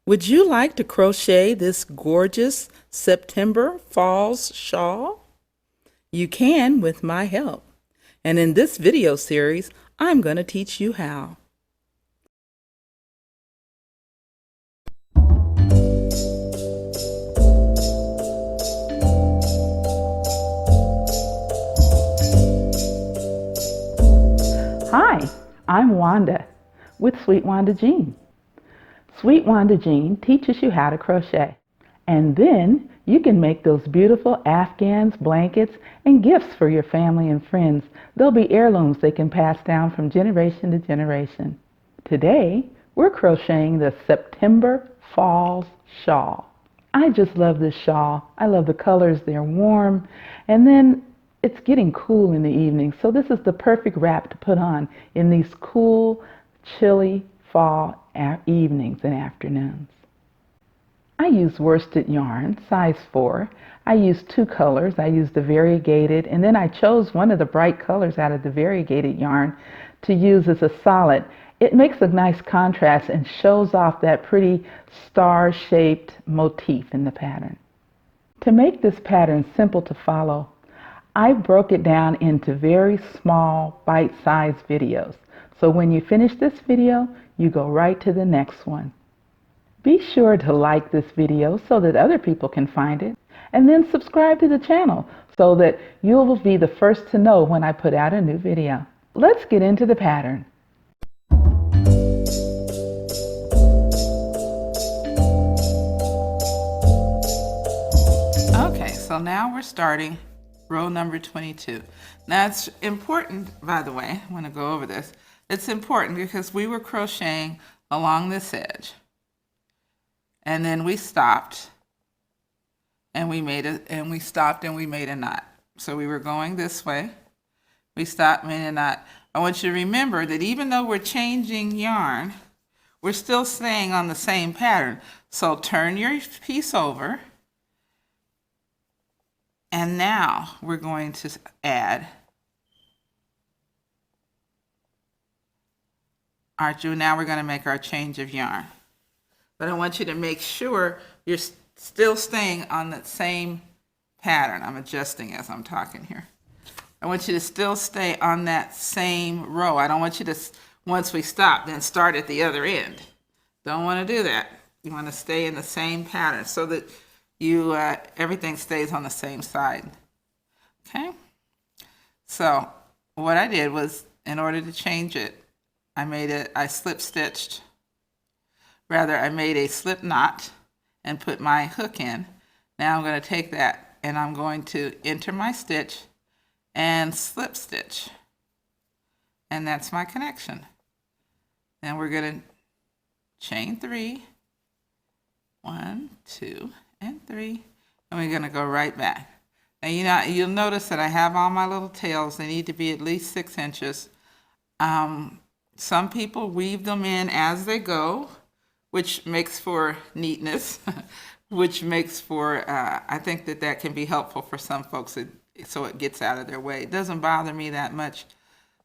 Would you like to crochet this gorgeous September Falls shawl? You can with my help. And in this video series, I'm going to teach you how. Hi, I'm Wanda with Sweet Wanda Jean. Sweet Wanda Jean teaches you how to crochet. And then you can make those beautiful Afghans, blankets, and gifts for your family and friends. They'll be heirlooms they can pass down from generation to generation. Today, we're crocheting the September Falls shawl. I just love this shawl. I love the colors. They're warm. And then it's getting cool in the evening, so this is the perfect wrap to put on in these cool, chilly fall evenings and afternoons. I use worsted yarn, size 4. I used 2 colors. I used the variegated, and then I chose one of the bright colors out of the variegated yarn to use as a solid. It makes a nice contrast and shows off that pretty star-shaped motif in the pattern. To make this pattern simple to follow, I broke it down into very small, bite-sized videos. So when you finish this video, you go right to the next one. Be sure to like this video so that other people can find it, and then subscribe to the channel so that you'll be the first to know when I put out a new video. Let's get into the pattern. Okay, so now we're starting row number 22. Now it's important, by the way, I want to go over this. It's important because we were crocheting along this edge. And then we stopped and we made a knot. So we were going this way. We stopped, made a knot. I want you to remember that even though we're changing yarn, we're still staying on the same pattern. So turn your piece over. And now we're going to add now we're going to make our change of yarn. But I want you to make sure you're still staying on that same pattern. I'm adjusting as I'm talking here. I want you to still stay on that same row. I don't want you to, once we stop, then start at the other end. Don't want to do that. You want to stay in the same pattern so that you everything stays on the same side. Okay? So what I did was, in order to change it, I made a slip knot and put my hook in. Now I'm going to take that and I'm going to enter my stitch and slip stitch. And that's my connection. Then we're going to chain 3. 1, 2, and 3. And we're going to go right back. Now you'll notice that I have all my little tails. They need to be at least 6 inches. Some people weave them in as they go, which makes for neatness, which makes for, I think that can be helpful for some folks so it gets out of their way. It doesn't bother me that much.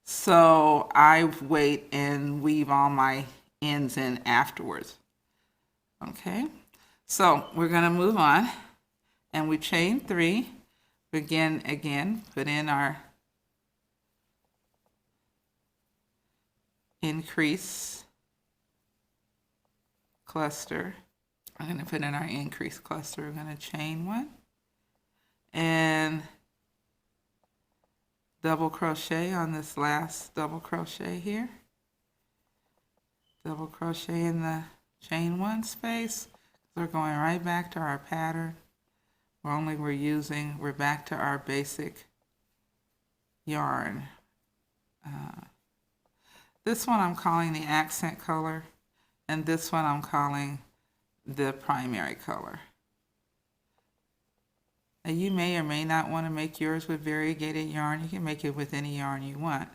So I wait and weave all my ends in afterwards. Okay, so we're going to move on. And we chain 3. Again, put in our increase cluster. I'm going to put in our increase cluster. We're going to chain 1 and double crochet on this last double crochet here. Double crochet in the chain 1 space. We're going right back to our pattern. We're back to our basic yarn. This one I'm calling the accent color, and this one I'm calling the primary color. Now you may or may not want to make yours with variegated yarn. You can make it with any yarn you want.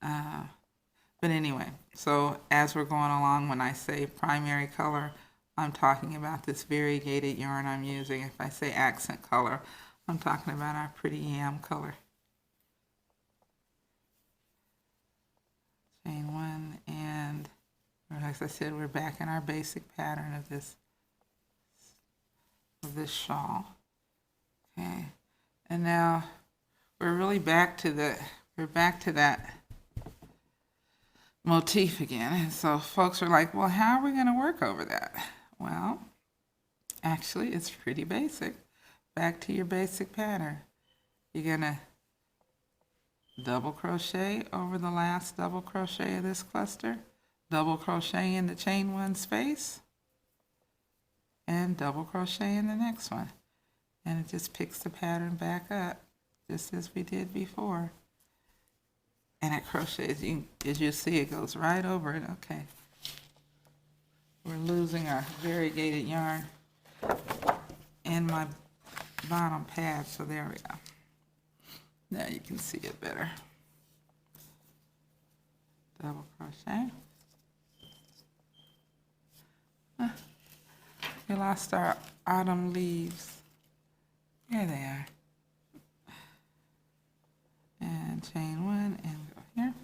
But anyway, so as we're going along, when I say primary color, I'm talking about this variegated yarn I'm using. If I say accent color, I'm talking about our pretty yam color. Chain 1 and As I said, we're back in our basic pattern of this shawl. Okay, and now we're really back to that motif again. And so folks are like, well, how are we going to work over that? Well, actually, it's pretty basic. Back to your basic pattern. You're going to double crochet over the last double crochet of this cluster, double crochet in the chain one space, and double crochet in the next one. And it just picks the pattern back up, just as we did before. And it crochets, as you see, it goes right over it. Okay. We're losing our variegated yarn in my bottom pad, so there we go. Now you can see it better. Double crochet. We lost our autumn leaves. There they are. And chain one and go here.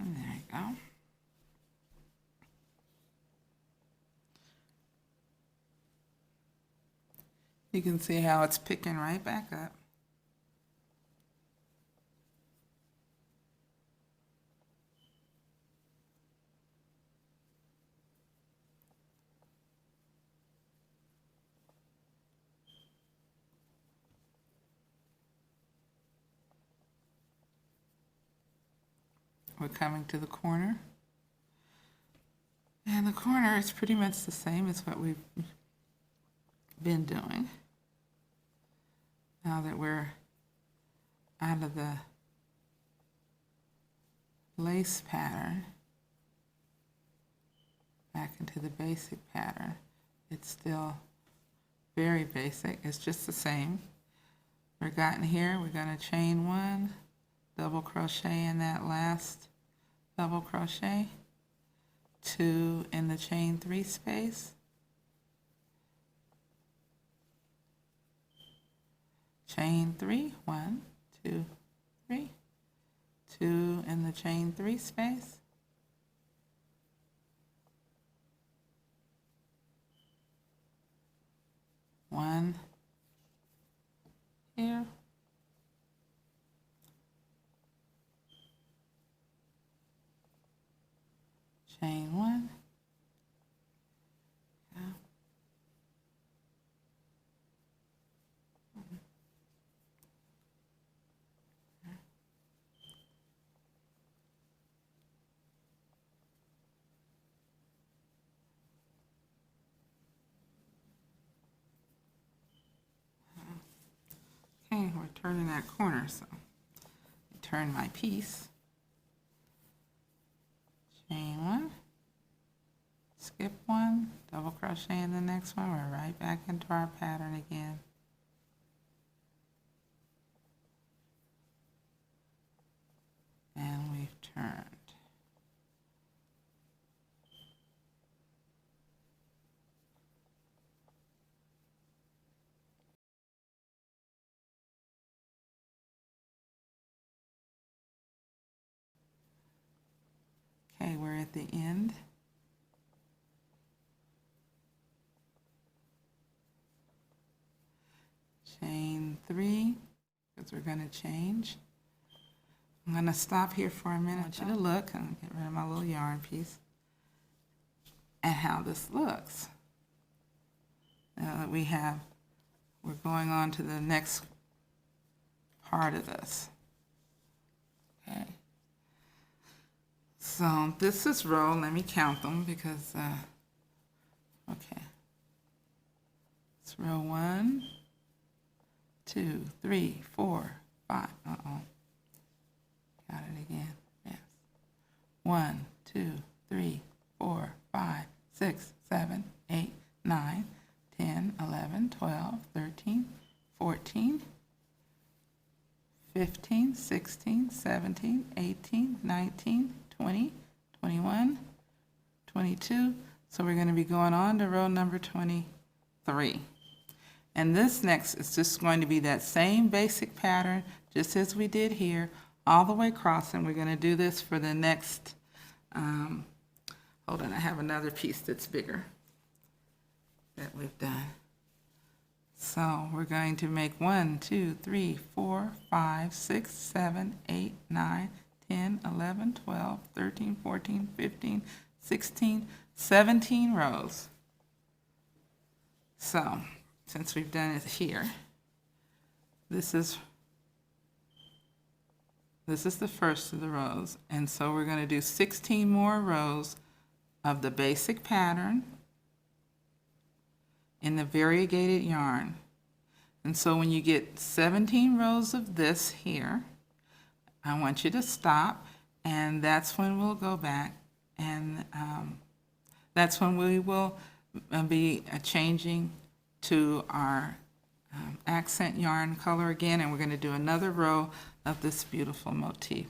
And there you go. You can see how it's picking right back up. We're coming to the corner. And the corner is pretty much the same as what we've been doing. Now that we're out of the lace pattern, back into the basic pattern, it's still very basic. It's just the same. We've gotten here, we're going to chain one, double crochet in that last double crochet, 2 in the chain 3 space, chain 3, 1, 2, 3, 2 in the chain 3 space, one here, chain 1, yeah. Okay, we're turning that corner, so I turn my piece, chain 1, skip 1, double crochet in the next one, we're right back into our pattern again. And we've turned. Okay, we're at the end. Chain 3, because we're going to change. I'm going to stop here for a minute. I want you to look and get rid of my little yarn piece and how this looks. Now that we're going on to the next part of this. Okay. So this is row, let me count them because, okay. It's row 1, 2, 3, 4, 5. Got it again. Yes. 1, 2, 3, 4, 5, 6, 7, 8, 9, 10, 11, 12, 13, 14, 15, 16, 17, 18, 19, 20, 21, 22. So we're going to be going on to row number 23. And this next is just going to be that same basic pattern, just as we did here, all the way across. And we're going to do this for the next, hold on, I have another piece that's bigger that we've done. So we're going to make 1, 2, 3, 4, 5, 6, 7, 8, 9, 10, 11, 12, 13, 14, 15, 16, 17 rows. So since we've done it here, this is the first of the rows, and so we're going to do 16 more rows of the basic pattern in the variegated yarn. And so when you get 17 rows of this here, I want you to stop, and that's when we'll go back, and that's when we will be changing to our accent yarn color again, and we're going to do another row of this beautiful motif.